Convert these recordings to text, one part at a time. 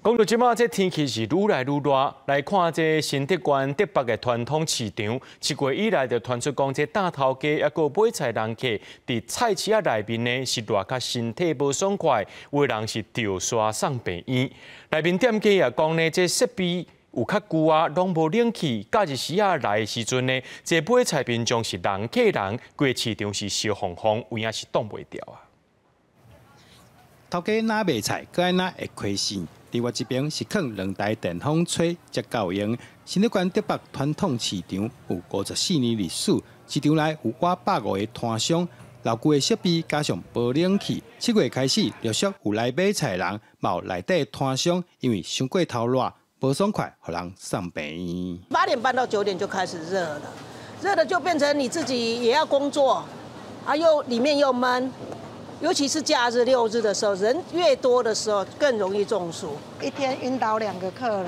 讲到即马，这天气是愈来愈热。来看这新竹县竹北的传统市场，7月以来就传出讲，这大头家也个买菜人客伫菜市仔内面呢是热甲身体无爽快，有人是吊刷送病院。内面店家也讲呢，这设备有较旧啊，拢无冷气。假日时啊来的时阵呢，这买菜民众是人客人，规市场是烧烘烘，有影是挡袂掉啊。头家哪卖菜，搁爱哪会亏钱？另外一边是放2台电风吹才够用。新竹县竹北传统市场有54年历史，市场内有850个摊商，老旧的设备加上无冷气。7月开始，陆续有来买菜的人冒内底摊商，因为伤过头热，无爽快，互人送病院。8点半到9点就开始热了，热的就变成你自己也要工作，又里面又闷。尤其是假日6日的时候，人越多的时候更容易中暑。一天晕倒2个客人，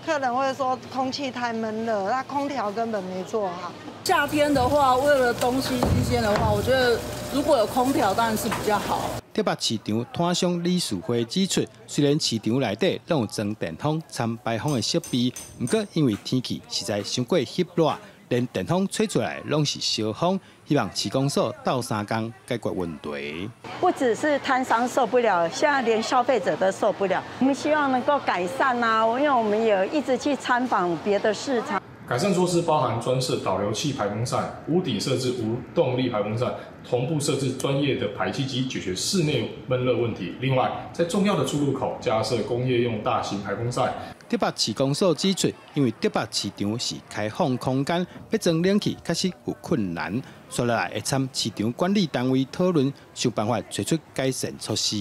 客人会说空气太闷热，那空调根本没做好。夏天的话，为了东西新鲜的话，我觉得如果有空调当然是比较好。竹北市场摊商李树辉指出，虽然市场内底拢有装电风、参排风的设备，不过因为天气实在伤过翕热，连电风吹出来拢是烧风。希望市公所斗3工解决问题。不只是摊商受不了，现在连消费者都受不了。我们希望能够改善啊，因为我们也一直去参访别的市场。改善措施包含专设导流器排风扇、屋顶设置无动力排风扇，同步设置专业的排气机，解决室内闷热问题。另外，在重要的出入口加设工业用大型排风扇。竹北市公所指出，因为竹北市场是开放空间，要装冷气确实有困难，所以来会参市场管理单位讨论，想办法找出改善措施。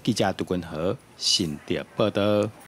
记者杜君和新竹报道。